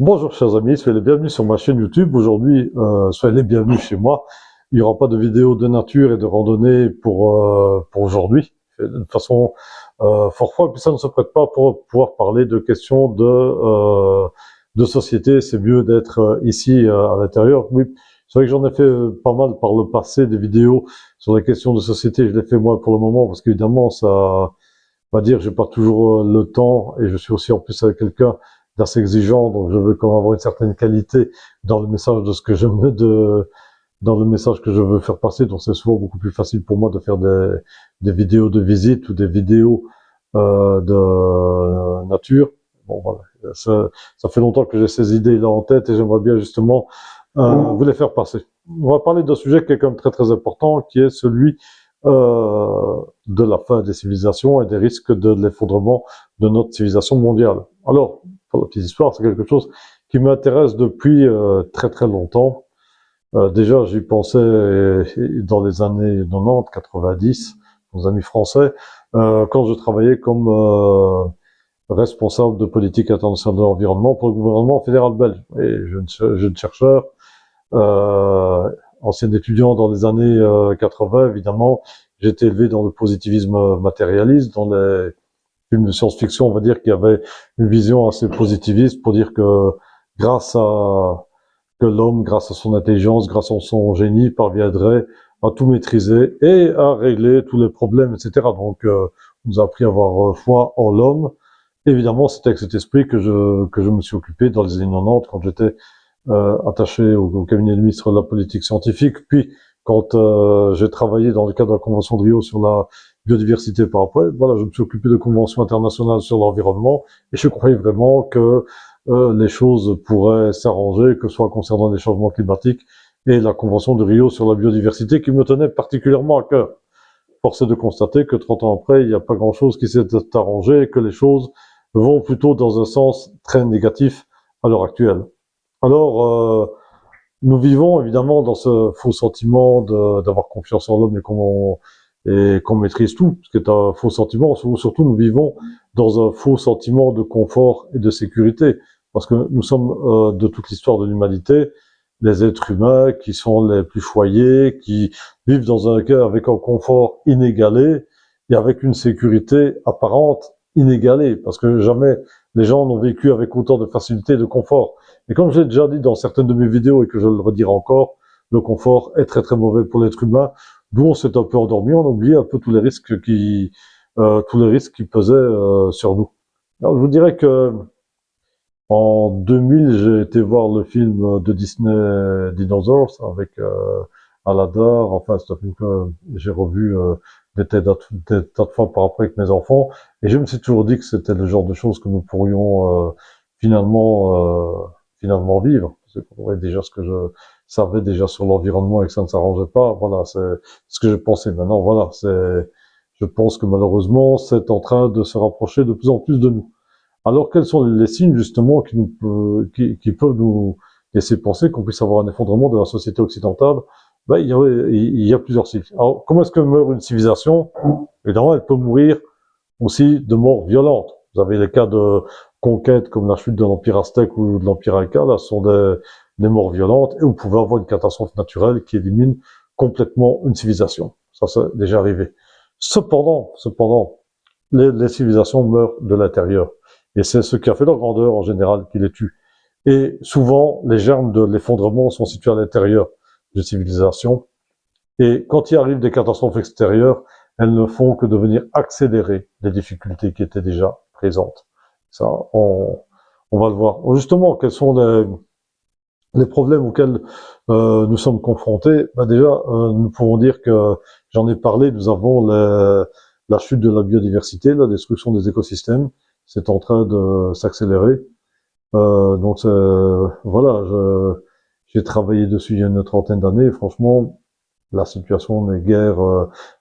Bonjour chers amis, soyez les bienvenus sur ma chaîne YouTube. Aujourd'hui, soyez les bienvenus chez moi. Il n'y aura pas de vidéo de nature et de randonnée pour aujourd'hui. De toute façon, fort froid, et puis ça ne se prête pas pour pouvoir parler de questions de société. C'est mieux d'être ici à l'intérieur. Oui, c'est vrai que j'en ai fait pas mal par le passé, des vidéos sur les questions de société. Je les fais moi pour le moment parce qu'évidemment, ça, on va dire, j'ai pas toujours le temps et je suis aussi en plus avec quelqu'un d'assez exigeant, donc je veux quand même avoir une certaine qualité dans le message de ce que je me dans le message que je veux faire passer. Donc c'est souvent beaucoup plus facile pour moi de faire des vidéos de visite ou des vidéos de nature. Bon voilà, ça fait longtemps que j'ai ces idées-là en tête et j'aimerais bien justement vous les faire passer. On va parler d'un sujet qui est quand même très très important, qui est celui de la fin des civilisations et des risques de l'effondrement de notre civilisation mondiale. Alors, pour la petite histoire, c'est quelque chose qui m'intéresse depuis très très longtemps. Déjà, j'y pensais dans les années 90, 90, nos amis français, quand je travaillais comme responsable de politique internationale de l'environnement pour le gouvernement fédéral belge. Et jeune chercheur, ancien étudiant dans les années 80, évidemment, j'ai été élevé dans le positivisme matérialiste, dans les films de science-fiction, on va dire qu'il y avait une vision assez positiviste pour dire que grâce à que l'homme, grâce à son intelligence, grâce à son génie, parviendrait à tout maîtriser et à régler tous les problèmes, etc. Donc, on nous a appris à avoir foi en l'homme. Évidemment, c'était avec cet esprit que je me suis occupé dans les années 90 quand j'étais attaché au cabinet du ministre de la politique scientifique, puis quand j'ai travaillé dans le cadre de la Convention de Rio sur la biodiversité par après, voilà, je me suis occupé de conventions internationales sur l'environnement, et je croyais vraiment que les choses pourraient s'arranger, que ce soit concernant les changements climatiques et la Convention de Rio sur la biodiversité qui me tenait particulièrement à cœur. Force est de constater que 30 ans après, il n'y a pas grand-chose qui s'est arrangé et que les choses vont plutôt dans un sens très négatif à l'heure actuelle. Alors, nous vivons évidemment dans ce faux sentiment d'avoir confiance en l'homme et qu'on maîtrise tout, ce qui est un faux sentiment. Surtout, nous vivons dans un faux sentiment de confort et de sécurité, parce que nous sommes de toute l'histoire de l'humanité les êtres humains qui sont les plus choyés, qui vivent dans avec un confort inégalé et avec une sécurité apparente inégalée, parce que jamais les gens n'ont vécu avec autant de facilité et de confort. Et comme j'ai déjà dit dans certaines de mes vidéos et que je le redirai encore, le confort est très très mauvais pour l'être humain, d'où on s'est un peu endormi, on a oublié un peu tous les risques qui pesaient sur nous. Alors je vous dirais que en 2000, j'ai été voir le film de Disney Dinosaurs avec Aladar. Enfin, c'est un film que j'ai revu des tas de fois par après avec mes enfants. Et je me suis toujours dit que c'était le genre de choses que nous pourrions finalement vivre. Parce qu'on aurait déjà ce que je savais déjà sur l'environnement et que ça ne s'arrangeait pas. Voilà, c'est ce que je pensais. Maintenant, voilà, je pense que malheureusement, c'est en train de se rapprocher de plus en plus de nous. Alors, quels sont les signes, justement, qui peuvent nous laisser penser qu'on puisse avoir un effondrement de la société occidentale? Ben, il y a plusieurs signes. Alors, comment est-ce que meurt une civilisation? Évidemment, elle peut mourir aussi de morts violentes. Vous avez les cas de conquête comme la chute de l'Empire aztèque ou de l'Empire inca, là, ce sont des morts violentes, et vous pouvez avoir une catastrophe naturelle qui élimine complètement une civilisation. Ça, c'est déjà arrivé. Cependant, les civilisations meurent de l'intérieur. Et c'est ce qui a fait leur grandeur en général qui les tue. Et souvent, les germes de l'effondrement sont situés à l'intérieur d'une civilisation. Et quand il arrive des catastrophes extérieures, elles ne font que devenir accélérer les difficultés qui étaient déjà présentes. Ça, on va le voir. Justement, quels sont les problèmes auxquels nous sommes confrontés? Ben déjà, nous pouvons dire que, j'en ai parlé, nous avons la chute de la biodiversité, la destruction des écosystèmes. C'est en train de s'accélérer. Donc voilà, j'ai travaillé dessus il y a une trentaine d'années. Et franchement, la situation n'est guère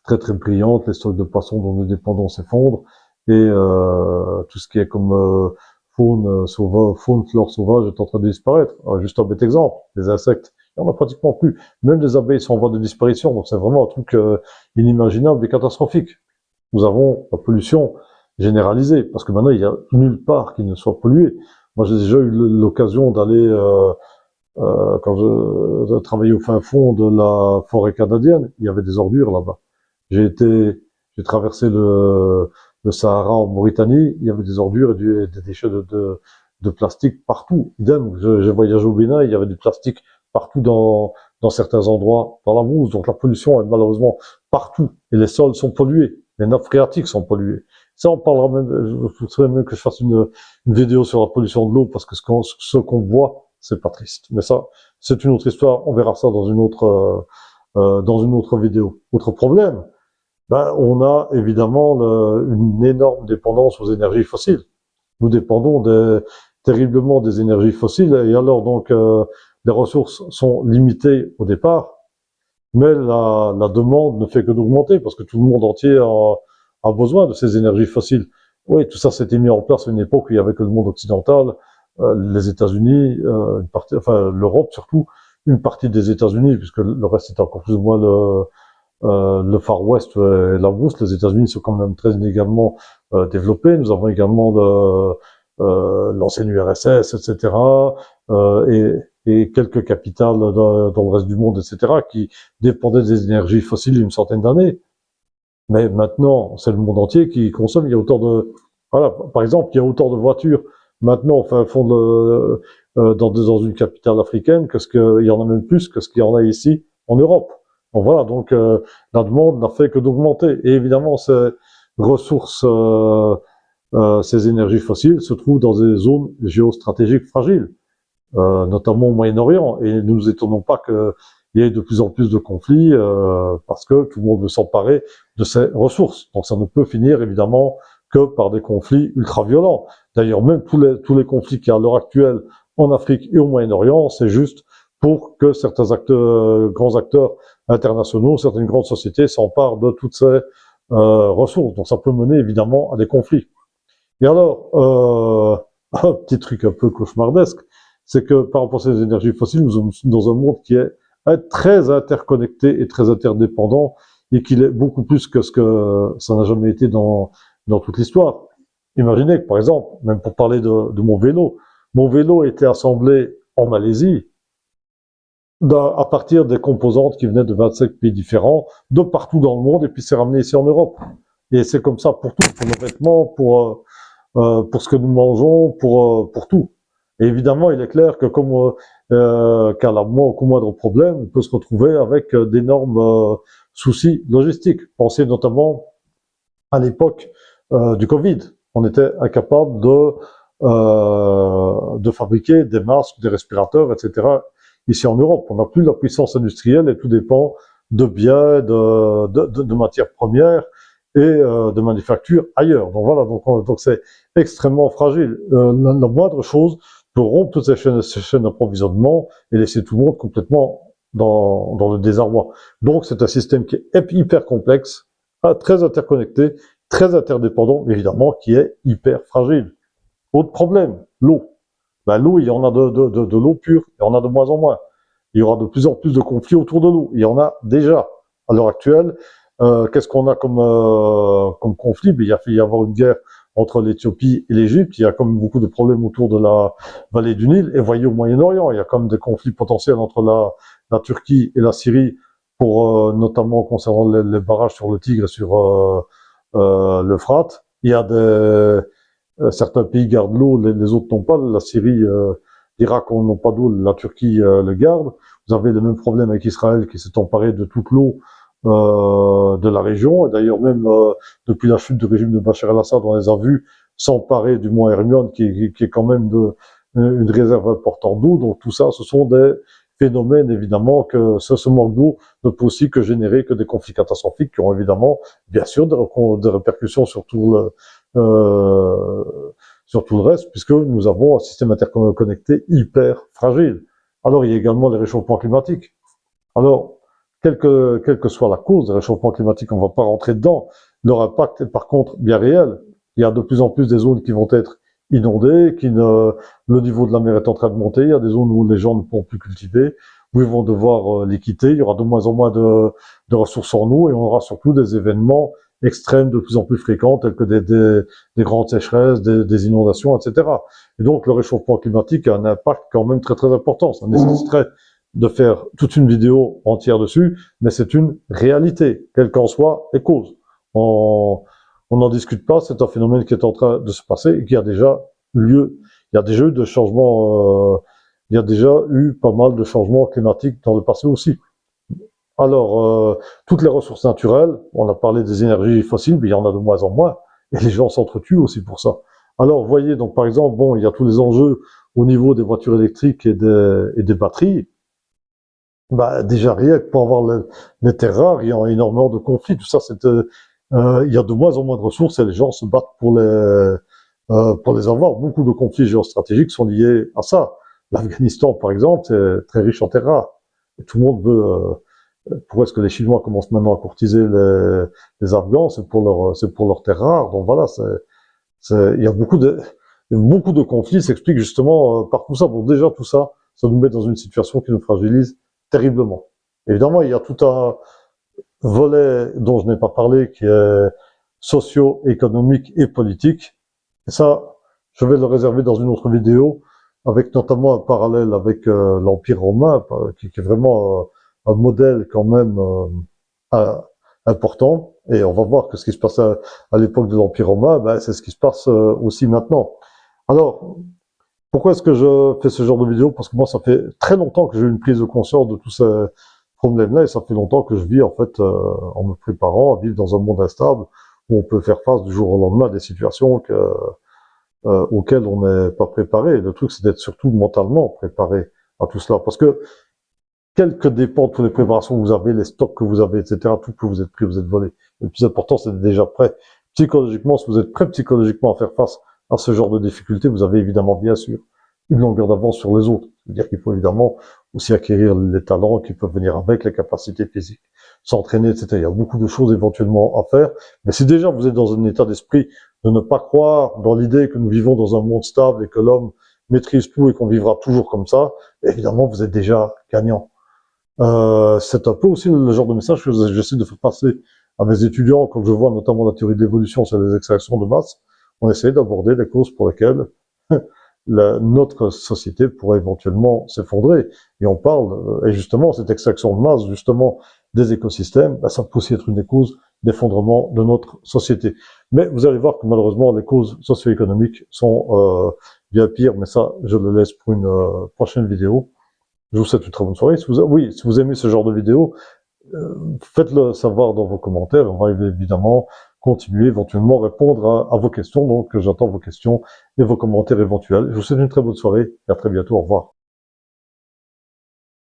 très très brillante. Les stocks de poissons dont nous dépendons s'effondrent et tout ce qui est comme faune, flore sauvage est en train de disparaître. Alors, juste un bête exemple, les insectes, il n'y en a pratiquement plus. Même les abeilles sont en voie de disparition. Donc c'est vraiment un truc inimaginable et catastrophique. Nous avons la pollution généralisée, parce que maintenant il n'y a nulle part qui ne soit pollué. Moi, j'ai déjà eu l'occasion d'aller, quand je travaillais au fin fond de la forêt canadienne, il y avait des ordures là-bas. J'ai traversé le Sahara en Mauritanie, il y avait des ordures et des déchets de plastique partout. Idem, j'ai voyagé au Bénin, il y avait du plastique partout dans certains endroits, dans la brousse. Donc la pollution est malheureusement partout. Et les sols sont pollués, les nappes phréatiques sont polluées. Ça, on parlera même, je voudrais même que je fasse une vidéo sur la pollution de l'eau, parce que ce qu'on voit, c'est pas triste. Mais ça, c'est une autre histoire, on verra ça dans une autre vidéo. Autre problème, ben, on a évidemment une énorme dépendance aux énergies fossiles. Nous dépendons terriblement des énergies fossiles, et alors donc les ressources sont limitées au départ, mais la demande ne fait que d'augmenter, parce que tout le monde entier a besoin de ces énergies fossiles. Oui, tout ça s'était mis en place à une époque où il y avait que le monde occidental, les États-Unis, une partie, enfin l'Europe surtout, une partie des États-Unis, puisque le reste est encore plus ou moins le Far West et la brousse. Les États-Unis sont quand même très inégalement développés. Nous avons également l'ancienne URSS, etc., et quelques capitales dans le reste du monde, etc., qui dépendaient des énergies fossiles il y a une centaine d'années. Mais maintenant, c'est le monde entier qui consomme. Il y a autant de, voilà, par exemple, il y a autant de voitures maintenant, enfin, dans une capitale africaine il y en a même plus que ce qu'il y en a ici en Europe. Bon, voilà, donc la demande n'a fait que d'augmenter. Et évidemment, ces ressources, ces énergies fossiles se trouvent dans des zones géostratégiques fragiles, notamment au Moyen-Orient. Et nous nous étonnons pas qu'il y ait de plus en plus de conflits, parce que tout le monde veut s'emparer de ces ressources. Donc ça ne peut finir évidemment que par des conflits ultra-violents. D'ailleurs, même tous les conflits qu'il y a à l'heure actuelle en Afrique et au Moyen-Orient, c'est juste pour que certains grands acteurs internationaux, certaines grandes sociétés s'emparent de toutes ces ressources. Donc ça peut mener évidemment à des conflits. Et alors, un petit truc un peu cauchemardesque, c'est que par rapport à ces énergies fossiles, nous sommes dans un monde qui est très interconnecté et très interdépendant, et qu'il est beaucoup plus que ce que ça n'a jamais été dans toute l'histoire. Imaginez que, par exemple, même pour parler de mon vélo a été assemblé en Malaisie à partir des composantes qui venaient de 25 pays différents, de partout dans le monde, et puis c'est ramené ici en Europe. Et c'est comme ça pour tout, pour nos vêtements, pour ce que nous mangeons, pour tout. Et évidemment, il est clair que qu'à la moindre problème, on peut se retrouver avec d'énormes soucis logistiques. Pensez notamment à l'époque du Covid. On était incapable de fabriquer des masques, des respirateurs, etc. ici en Europe. On n'a plus la puissance industrielle, et tout dépend de biens, de matières premières et de manufactures ailleurs. Donc voilà, donc c'est extrêmement fragile. La moindre chose peut rompre toutes ces chaînes d'approvisionnement et laisser tout le monde complètement dans le désarroi. Donc c'est un système qui est hyper complexe, très interconnecté, très interdépendant, évidemment, qui est hyper fragile. Autre problème, l'eau. Ben, l'eau, il y en a de l'eau pure, et on a de moins en moins. Il y aura de plus en plus de conflits autour de l'eau. Il y en a déjà à l'heure actuelle. Qu'est-ce qu'on a comme conflit? Il y a fait y avoir une guerre entre l'Éthiopie et l'Égypte. Il y a comme beaucoup de problèmes autour de la vallée du Nil. Et voyez au Moyen-Orient, il y a comme des conflits potentiels entre la Turquie et la Syrie, pour notamment concernant les barrages sur le Tigre et sur l'Euphrate. Il y a certains pays gardent l'eau, les autres n'ont pas. La Syrie, l'Irak n'ont pas d'eau, la Turquie le garde. Vous avez le même problème avec Israël, qui s'est emparé de toute l'eau de la région. Et d'ailleurs, même depuis la chute du régime de Bachar el-Assad, on les a vus s'emparer du mont Hermon, qui est quand même une réserve importante d'eau. Donc tout ça, ce sont des phénomènes, évidemment, que ce manque d'eau ne peut aussi que générer que des conflits catastrophiques, qui ont évidemment, bien sûr, des répercussions sur tout le reste, puisque nous avons un système interconnecté hyper fragile. Alors, il y a également les réchauffements climatiques. Alors, quelle que soit la cause des réchauffements climatiques, on ne va pas rentrer dedans. Leur impact est par contre bien réel. Il y a de plus en plus des zones qui vont être inondées, le niveau de la mer est en train de monter. Il y a des zones où les gens ne pourront plus cultiver, où ils vont devoir les quitter. Il y aura de moins en moins de ressources en eau, et on aura surtout des événements extrêmes de plus en plus fréquents, tels que des grandes sécheresses, des inondations, etc. Et donc, le réchauffement climatique a un impact quand même très très important. Ça nécessiterait de faire toute une vidéo entière dessus, mais c'est une réalité, quelles qu'en soient les causes. On n'en discute pas, c'est un phénomène qui est en train de se passer et qui a déjà lieu. Il y a déjà eu de changements, il y a déjà eu pas mal de changements climatiques dans le passé aussi. Alors, toutes les ressources naturelles, on a parlé des énergies fossiles, mais il y en a de moins en moins, et les gens s'entretuent aussi pour ça. Alors, vous voyez, donc par exemple, bon, il y a tous les enjeux au niveau des voitures électriques et des batteries. Bah, déjà rien que pour avoir les terres rares, il y a énormément de conflits. Tout ça, il y a de moins en moins de ressources et les gens se battent pour les avoir. Beaucoup de conflits géostratégiques sont liés à ça. L'Afghanistan, par exemple, c'est très riche en terres rares. Et tout le monde veut. Pourquoi est-ce que les Chinois commencent maintenant à courtiser les Afghans? C'est pour leurs terres rares. Donc voilà, il y a beaucoup de conflits s'expliquent justement par tout ça. Bon, déjà tout ça, ça nous met dans une situation qui nous fragilise terriblement. Évidemment, il y a tout un volet dont je n'ai pas parlé qui est socio-économique et politique. Et ça, je vais le réserver dans une autre vidéo, avec notamment un parallèle avec l'Empire romain, qui est vraiment un modèle quand même important. Et on va voir que ce qui se passait à l'époque de l'Empire romain, ben, c'est ce qui se passe aussi maintenant. Alors, pourquoi est-ce que je fais ce genre de vidéo? Parce que moi, ça fait très longtemps que j'ai eu une prise de conscience de tous ces problèmes-là, et ça fait longtemps que je vis en fait en me préparant à vivre dans un monde instable où on peut faire face du jour au lendemain à des situations auxquelles on n'est pas préparé. Et le truc, c'est d'être surtout mentalement préparé à tout cela, parce que quel que dépend de toutes les préparations que vous avez, les stocks que vous avez, etc., tout que vous êtes pris, vous êtes volé. Le plus important, c'est d'être déjà prêt psychologiquement. Si vous êtes prêt psychologiquement à faire face à ce genre de difficultés, vous avez évidemment, bien sûr, une longueur d'avance sur les autres. C'est-à-dire qu'il faut évidemment aussi acquérir les talents qui peuvent venir avec, les capacités physiques, s'entraîner, etc. Il y a beaucoup de choses éventuellement à faire. Mais si déjà vous êtes dans un état d'esprit de ne pas croire dans l'idée que nous vivons dans un monde stable et que l'homme maîtrise tout et qu'on vivra toujours comme ça, évidemment, vous êtes déjà gagnant. C'est un peu aussi le genre de message que j'essaie de faire passer à mes étudiants quand je vois notamment la théorie de l'évolution sur les extractions de masse. On essaie d'aborder les causes pour lesquelles notre société pourrait éventuellement s'effondrer. Et on parle, et justement, cette extraction de masse, justement, des écosystèmes, ben, ça peut aussi être une des causes d'effondrement de notre société. Mais vous allez voir que malheureusement, les causes socio-économiques sont bien pires, mais ça, je le laisse pour une prochaine vidéo. Je vous souhaite une très bonne soirée. Si vous aimez ce genre de vidéo, faites-le savoir dans vos commentaires. On va évidemment continuer, éventuellement répondre à vos questions. Donc, j'attends vos questions et vos commentaires éventuels. Je vous souhaite une très bonne soirée et à très bientôt. Au revoir.